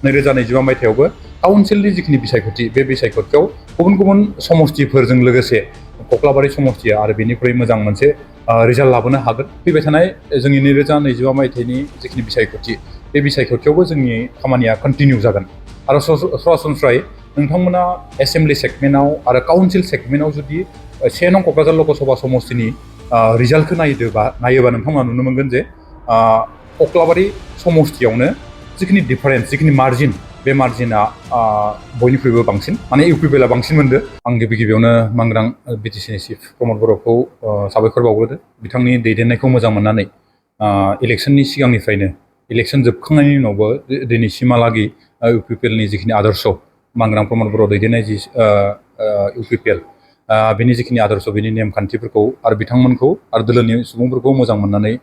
2025 मायथाइयावबो काउन्सिलनि जिखिनि बिसायख'थि बे बिसायख'थियाव गुबुन गुबुन समस्तिफोरजों लोगोसे कक्लाबारि समस्तिया आरो बेनिख्रुइ मोजां मोनसे रिजाल्ट लाबोनो हागोन। फैबाय थानाय जोंनि 2025 मायथाइनि जिखिनि बिसायख'थि बे बिसायख'थियावबो जोंनि खामानिया कन्टिनिउ जागोन आरो सरासनस्रायै नोंथांमोना एसेम्बलि सेगमेन्टआव आरो काउन्सिल सेगमेन्टआव जुदि 1 नं क'क्राझार लकसभा समस्तिनि रिजाल्टखौ नायोबा नोंथांमोना नुनो मोनगोन जे कक्लाबारि समस्तियावनो जिखिनि डिफारेन्स जिखिनि मार्जिन बे मार्जिना बयनिख्रुइबो बांसिन माने इउपिपिएलआ बांसिन मोनदों। आं गिबियावनो मांग्रां बिटिसिनि चिफ प्रमद बर'खौ साबायखर बावग्रोदो। बिथांनि दैदेननायखौ मोजां मोननानै इलेक्सननि सिगांनिफ्रायनो इलेक्सन जोबखांनायनि उनावबो दिनैसिमहालागै इउपिपिएलनि जिखिनि आदर्श मांग्रां प्रमद बर' दैदेननाय जि इउपिपिएल बेनि जिखिनि आदर्श बेनि नेमखान्थिफोरखौ आरो बिथांमोनखौ आरो दोलोनि सुबुंफोरखौ मोजां मोननानै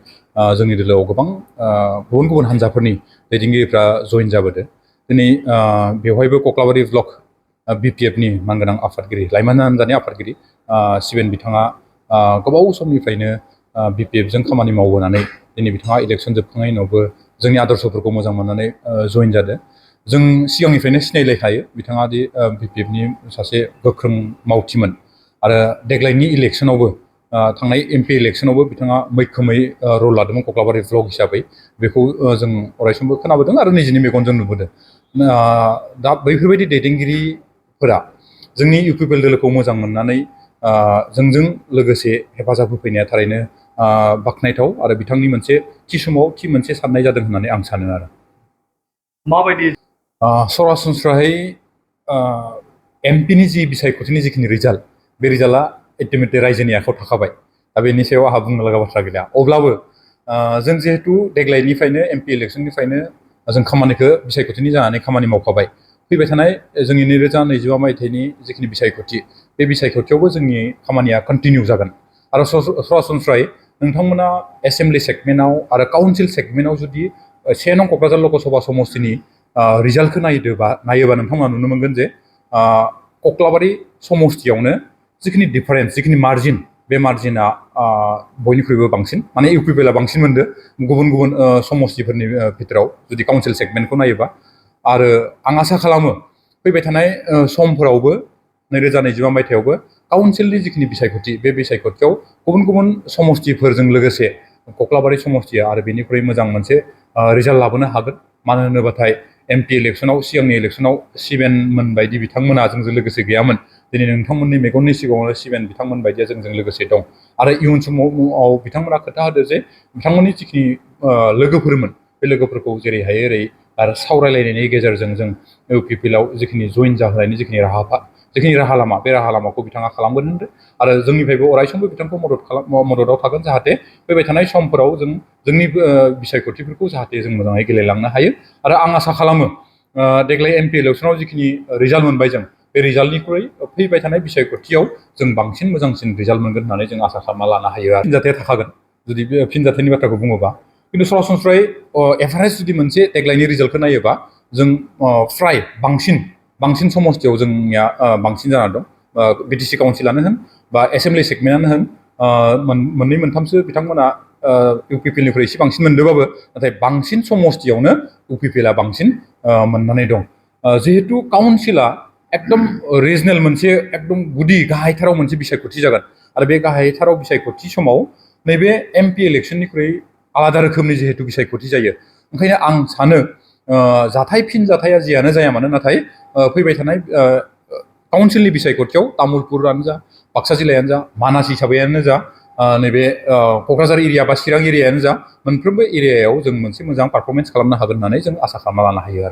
जोंनि दोलोआव गोबां गुबुन गुबुन हान्जाफोरनि दैदेनगिरिफ्रा जइन जाबोदों। दिनै बेवहायबो कक्लाबारि ब्लक बिपिएफनि मानगोनां आफादगिरि लाइमोन हान्जानि आफादगिरि सिबेन बिथाङा गोबाव समनिफ्रायनो बिपिएफजों खामानि मावबोनानै दिनै बिथाङा इलेक्सन जोबखांनायनि उनावबो जोंनि आदर्शफोरखौ मोजां मोननानै जइन जादों। जों सिगांनिफ्रायनो सिनायलायखायो बिथाङा दि बिपिएफनि सासे गोख्रों मावथिमोन आरो देग्लायनि इलेक्सनावबो थांनाय एमपि इलेक्सनावबो बिथाङा मैखोमै रल लादोंमोन कक्लाबारि ब्लक हिसाबै। बेखौ जों अरायसमबो खोनाबोदों आरो निजिनि मेगनजों नुबोदों। दा बैफोरबायदि दैदेनगिरिफोरा जोंनि इउपिपिएल दोलोखौ मोजां मोननानै जोंजों लोगोसे हेफाजाब होफैनाया थारैनो बाख्नायथाव आरो बिथांनि मोनसे थि समाव थि मोनसे साननाय जादों होननानै आं सानो आरो। माबायदि सरासनस्रायै एमपिनि जि बिसायख'थिनि जिखिनि रिजाल्ट बे रिजाल्टआ अल्टिमेटलि रायजोनि आखायाव थाखाबाय। दा बेनि सायाव आंहा बुंनो लागा बाथ्रा गैला। अब्लाबो जों जिहेतु देग्लायनिफ्रायनो एमपि इलेक्सननिफ्रायनो जों खामानिखौ बिसायख'थिनि जानानै खामानि मावखाबाय। फैबाय थानाय जोंनि 2025 मायथाइनि जिखिनि बिसायख'थि बे बिसायख'थियावबो जोंनि खामानिया कन्टिनिउ जागोन आरो सरासनस्रायै नोंथांमोना एसेम्बलि सेगमेन्टआव आरो काउन्सिल सेगमेन्टआव जुदि 1 नं क'क्राझार लकसभा समस्तिनि रिजाल्टखौ नायोबा नोंथांमोना नुनो मोनगोन जे कक्लाबारि समस्तियावनो जिखिनि डिफारेन्स जिखिनि मार्जिन बे मार्जिना बयनिख्रुइबो बांसिन माने इउपिपिएलआ बांसिन मोनदों गुबुन गुबुन समस्तिफोरनि भितराव जुदि काउन्सिल सेगमेन्टखौ नायोबा। आरो आं आसा खालामो फैबाय थानाय समफोरावबो 2025 मायथाइयावबो काउन्सिलनि जिखिनि बिसायख'थि बे बिसायख'थियाव गुबुन गुबुन समस्तिफोरजों लोगोसे कक्लाबारि समस्तिया आरो बेनिख्रुइ मोजां मोनसे रिजाल्ट लाबोनो हागोन। मानो होनोबाथाय एमपि इलेक्सनाव सिगांनि इलेक्सनाव सिबेनमोन बायदि बिथांमोना जोंजों लोगोसे गैयामोन। दिनै नोंथांमोननि मेगननि सिगाङावनो सिबेन बिथांमोन बायदिया जोंजों लोगोसे दं आरो इयुन समाव बिथांमोना खोथा होदो जे बिथांमोननि जिखिनि लोगोफोरमोन बे लोगोफोरखौ जेरै हायो ओरै आरो सावरायलायनायनि गेजेरजों जों इउपिपिएलआव जिखिनि जइन जाहोनायनि जिखिनि राहा लामा बे राहा लामाखौ बिथाङा खालामगोन होनदों आरो जोंनिफ्रायबो अरायसमबो बिथांखौ मददाव थागोन जाहाथे फैबाय थानाय समफोराव जों जोंनि बिसायख'थिफोरखौ जाहाथे जों मोजाङै गेलेलांनो हायो। आरो आं आसा खालामो देग्लाय एमपि इलेक्सनाव जिखिनि रिजाल्ट मोनबाय जों बे रिजाल्टनिख्रुइ फैबाय थानाय बिसायख'थियाव जों बांसिन मोजांसिन रिजाल्ट मोनगोन होननानै जों आसा खालामना लानो हायो आरो फिनजाथाया थाखागोन जुदि बे फिनजाथायनि बाथ्राखौ बुङोबा। खिन्थु सरासनस्रायै एभारेज जुदि मोनसे देग्लायनि रिजाल्टखौ नायोबा जों फ्राय बांसिन समस्तियाव जोंनिया बांसिन जाना दं। बिटिसि काउन्सिलानो होन बा एसेम्बलि सेगमेन्टआनो होन मोननै मोनथामसो बिथांमोना इउपिपिएलनिख्रुइ एसे बांसिन मोनदोंबाबो नाथाय बांसिन समस्तियावनो इउपिपिएलआ बांसिन मोननानै दं। जिहेतु काउन्सिला एकदम रिजनेल मोनसे एकदम गुदि गाहायथाराव मोनसे बिसायख'थि जागोन आरो बे गाहायथाराव बिसायख'थि समाव नैबे एमपि इलेक्सननिख्रुइ आलादा रोखोमनि जिहेतु बिसायख'थि जायो। ओंखायनो आं सानो फिन जाथाया जियानो जाया मानो नाथाय फैबाय थानाय काउन्सिलनि बिसायख'थियाव तामुलपुरानो जा बाक्सा जिल्लायानो जा मानास हिसाबैयानो जा नैबे क'क्राझार एरिया बा चिरां एरियायानो जा मोनफ्रोमबो एरियायाव जों मोनसे मोजां पारफरमेन्स खालामनो हागोन होननानै जों आसा खालामना लानो हायो आरो।